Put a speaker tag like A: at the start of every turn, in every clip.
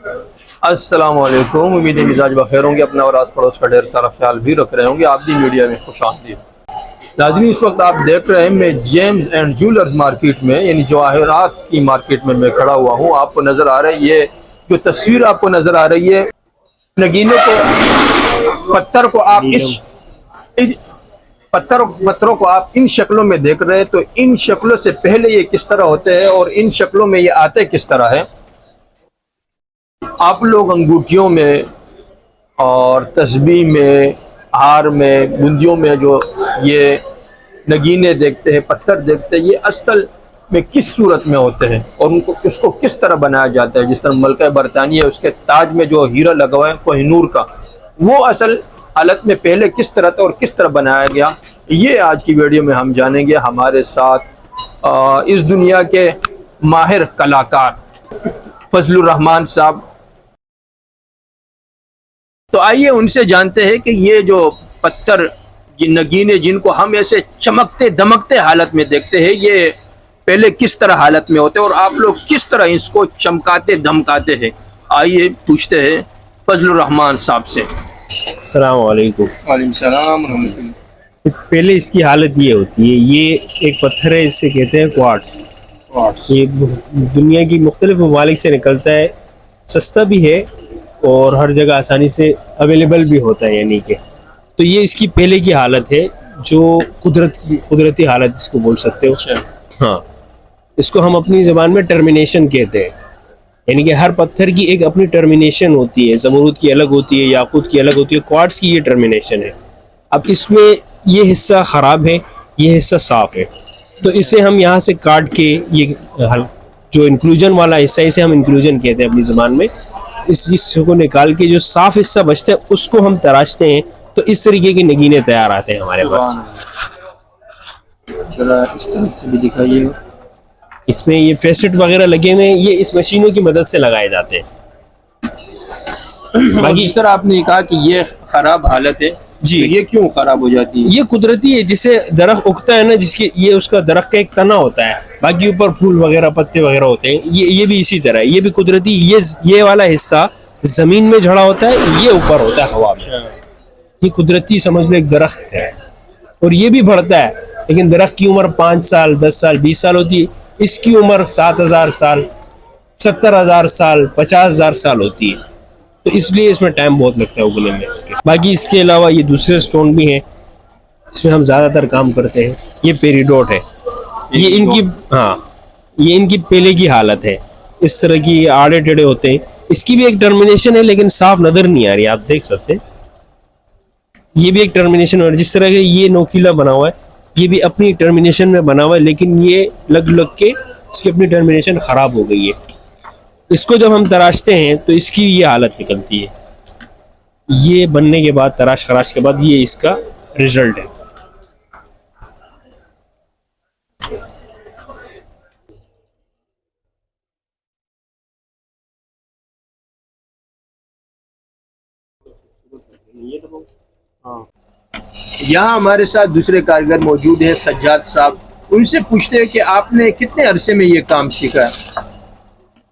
A: السلام علیکم، امید ہے مزاج بخیر ہوں گے، اپنا اور آس پڑوس کا ڈھیر سارا خیال بھی رکھ رہے ہوں گے۔ آپ دی میڈیا میں خوش آمدید ناظرین۔ اس وقت آپ دیکھ رہے ہیں میں جیمز اینڈ جولرز مارکیٹ میں یعنی جواہرات کی مارکیٹ میں کھڑا ہوا ہوں۔ آپ کو نظر آ رہا ہے یہ جو تصویر آپ کو نظر آ رہی ہے، نگینے کو پتھر کو آپ اس پتھروں کو آپ ان شکلوں میں دیکھ رہے ہیں، تو ان شکلوں سے پہلے یہ کس طرح ہوتے ہیں اور ان شکلوں میں یہ آتے کس طرح ہے۔ آپ لوگ انگوٹھیوں میں اور تسبیح میں، ہار میں، بندیوں میں جو یہ نگینے دیکھتے ہیں، پتھر دیکھتے ہیں، یہ اصل میں کس صورت میں ہوتے ہیں اور اس کو کس طرح بنایا جاتا ہے۔ جس طرح ملکہ برطانیہ اس کے تاج میں جو ہیرا لگا ہوا ہے کوہ نور کا، وہ اصل حالت میں پہلے کس طرح تھا اور کس طرح بنایا گیا، یہ آج کی ویڈیو میں ہم جانیں گے۔ ہمارے ساتھ اس دنیا کے ماہر کلاکار فضل الرحمان صاحب، تو آئیے ان سے جانتے ہیں کہ یہ جو پتھر نگینے جن کو ہم ایسے چمکتے دمکتے حالت میں دیکھتے ہیں، یہ پہلے کس طرح حالت میں ہوتے ہیں اور آپ لوگ کس طرح اس کو چمکاتے دمکاتے ہیں۔ آئیے پوچھتے ہیں فضل الرحمان صاحب سے۔
B: السلام علیکم۔
A: وعلیکم السلام ورحمۃ اللہ۔
B: پہلے اس کی حالت یہ ہوتی ہے، یہ ایک پتھر ہے، اسے کہتے ہیں کوارٹز۔ یہ دنیا کی مختلف ممالک سے نکلتا ہے، سستا بھی ہے اور ہر جگہ آسانی سے اویلیبل بھی ہوتا ہے، یعنی کہ تو یہ اس کی پہلے کی حالت ہے جو قدرتی حالت اس کو بول سکتے ہو۔ ہاں، اس کو ہم اپنی زبان میں ٹرمینیشن کہتے ہیں، یعنی کہ ہر پتھر کی ایک اپنی ٹرمینیشن ہوتی ہے۔ زمرد کی الگ ہوتی ہے، یاقوت کی الگ ہوتی ہے، کوارٹز کی یہ ٹرمینیشن ہے۔ اب اس میں یہ حصہ خراب ہے، یہ حصہ صاف ہے، تو اسے ہم یہاں سے کاٹ کے یہ جو انکلوژن والا حصہ ہے، اسے ہم انکلوژن کہتے ہیں اپنی زبان میں۔ اس حصے کو نکال کے جو صاف حصہ بچتا ہے اس کو ہم تراشتے ہیں، تو اس طریقے کے نگینے تیار آتے ہیں ہمارے پاس۔
A: ذرا اس طرح سے بھی دکھائیے۔
B: اس میں یہ فیسٹ وغیرہ لگے ہوئے ہیں، یہ اس مشینوں کی مدد سے لگائے جاتے ہیں۔
A: باقی اس طرح آپ نے کہا کہ یہ خراب حالت ہے
B: جی،
A: تو یہ کیوں خراب ہو جاتی ہے؟
B: یہ قدرتی ہے، جسے درخت اگتا ہے نا، جس کی یہ اس کا درخت کا ایک تنا ہوتا ہے، باقی اوپر پھول وغیرہ پتے وغیرہ ہوتے ہیں، یہ بھی اسی طرح ہے، یہ بھی قدرتی۔ یہ والا حصہ زمین میں جھڑا ہوتا ہے، یہ اوپر ہوتا ہے ہوا میں۔ یہ قدرتی سمجھ لو ایک درخت ہے، اور یہ بھی بڑھتا ہے، لیکن درخت کی عمر 5 سال 10 سال 20 سال ہوتی ہے، اس کی عمر 7,000 سال 70,000 سال 50,000 سال ہوتی ہے، تو اس لیے اس میں ٹائم بہت لگتا ہے اگنے میں اس کے۔ باقی اس کے علاوہ یہ دوسرے سٹون بھی ہیں، اس میں ہم زیادہ تر کام کرتے ہیں۔ یہ پیریڈوٹ ہے، یہ ان کی پہلے کی حالت ہے، اس طرح کی آڑے ٹیڑے ہوتے ہیں۔ اس کی بھی ایک ٹرمینیشن ہے، لیکن صاف نظر نہیں آ رہی، آپ دیکھ سکتے ہیں۔ یہ بھی ایک ٹرمینیشن ہے، جس طرح کہ یہ نوکیلا بنا ہوا ہے، یہ بھی اپنی ٹرمینیشن میں بنا ہوا ہے، لیکن یہ لگ کے اس کی اپنی ٹرمینیشن خراب ہو گئی ہے۔ اس کو جب ہم تراشتے ہیں تو اس کی یہ حالت نکلتی ہے۔ یہ بننے کے بعد، تراش خراش کے بعد، یہ اس کا رزلٹ ہے۔
A: یہاں ہمارے ساتھ دوسرے کاریگر موجود ہیں، سجاد صاحب۔ ان سے پوچھتے ہیں کہ آپ نے کتنے عرصے میں یہ کام سیکھا ہے؟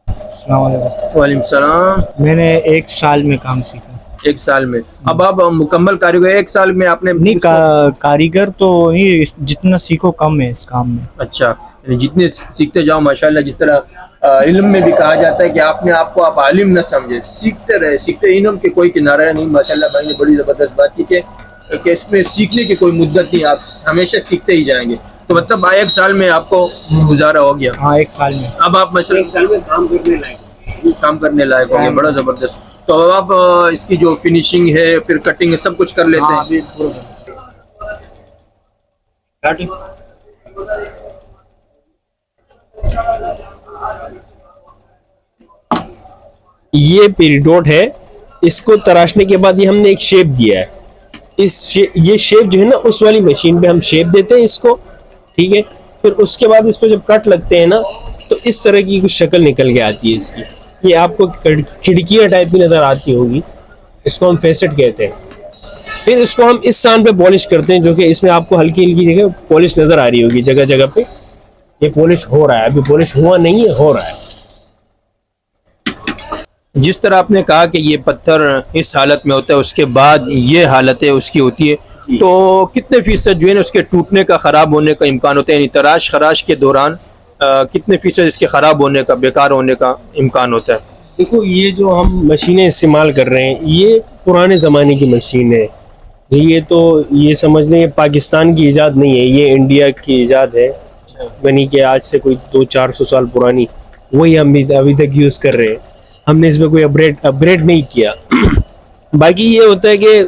C: السلام علیکم۔
A: وعلیکم السلام۔
C: میں نے 1 سال میں کام سیکھا۔
A: 1 سال میں؟ اب آپ مکمل کاریگر 1 سال میں آپ نے؟
C: نہیں، کاریگر تو نہیں، جتنا سیکھو کم ہے اس کام میں۔
A: اچھا، یعنی جتنے سیکھتے جاؤ ماشاءاللہ، جس طرح علم میں بھی کہا جاتا ہے کہ آپ نے آپ کو آپ عالم نہ سمجھے، سیکھتے رہے، سیکھتے علم کے کوئی کنارہ نہیں۔ ماشاءاللہ بھائی نے بڑی زبردست بات کی کہ اس میں سیکھنے کی کوئی مدت نہیں، آپ ہمیشہ سیکھتے ہی جائیں گے۔ تو مطلب 1 سال میں آپ کو گزارا ہو گیا؟
C: ہاں، 1 سال میں۔
A: اب آپ ماشاءاللہ 1 سال میں کام کرنے لائق ہوں گے، بڑا زبردست۔ تو آپ اس کی جو فنیشنگ ہے، پھر کٹنگ ہے، سب کچھ کر لیتے ہیں؟
B: یہ پیریڈوٹ ہے، اس کو تراشنے کے بعد یہ ہم نے ایک شیپ دیا ہے۔ یہ شیپ جو ہے نا، اس والی مشین پہ ہم شیپ دیتے ہیں اس کو، ٹھیک ہے؟ پھر اس کے بعد اس پہ جب کٹ لگتے ہیں نا، تو اس طرح کی کچھ شکل نکل کے آتی ہے اس کی۔ یہ آپ کو کھڑکیاں ٹائپ کی نظر آتی ہوگی، اس کو ہم فیسٹ کہتے ہیں۔ پھر اس کو ہم اس سان پہ پالش کرتے ہیں، جو کہ اس میں آپ کو ہلکی ہلکی جگہ پالش نظر آ رہی ہوگی، جگہ جگہ پہ یہ پالش ہو رہا ہے، ابھی پالش ہوا نہیں ہے، ہو رہا ہے۔
A: جس طرح آپ نے کہا کہ یہ پتھر اس حالت میں ہوتا ہے، اس کے بعد یہ حالت ہے اس کی ہوتی ہے، تو کتنے فیصد جو ہے نا اس کے ٹوٹنے کا، خراب ہونے کا امکان ہوتا ہے؟ یعنی تراش خراش کے دوران کتنے فیصد اس کے خراب ہونے کا، بیکار ہونے کا امکان ہوتا ہے؟
B: دیکھو یہ جو ہم مشینیں استعمال کر رہے ہیں یہ پرانے زمانے کی مشین ہے، یہ تو یہ سمجھ لیں یہ پاکستان کی ایجاد نہیں ہے، یہ انڈیا کی ایجاد ہے، یعنی کہ آج سے کوئی 200-400 سال پرانی، وہی ہم بھی ابھی تک یوز کر رہے ہیں، ہم نے اس میں کوئی اپگریڈ نہیں کیا۔ باقی یہ ہوتا ہے کہ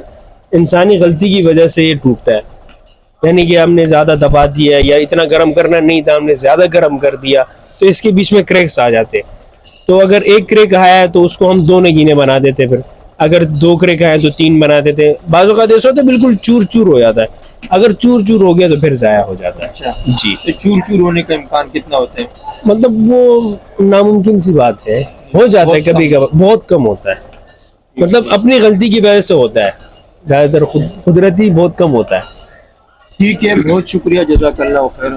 B: انسانی غلطی کی وجہ سے یہ ٹوٹتا ہے، یعنی کہ ہم نے زیادہ دبا دیا یا اتنا گرم کرنا نہیں تھا، ہم نے زیادہ گرم کر دیا تو اس کے بیچ میں کریکس آ جاتے، تو اگر ایک کریک آیا ہے تو اس کو ہم 2 نگینے بنا دیتے، پھر اگر 2 کریک آئے تو 3 بنا دیتے، بعض اوقات ایسا ہوتا ہے بالکل چور چور ہو جاتا ہے، اگر چور چور ہو گیا تو پھر ضائع ہو جاتا ہے۔ جی
A: تو چور چور ہونے کا امکان کتنا ہوتا ہے؟
B: مطلب وہ ناممکن سی بات ہے، ہو جاتا ہے کبھی کبھی، بہت کم ہوتا ہے، مطلب اپنی غلطی کی وجہ سے ہوتا ہے، زیادہ تر قدرتی بہت کم ہوتا ہے۔
A: ٹھیک ہے، بہت شکریہ، جزاک اللہ خیر۔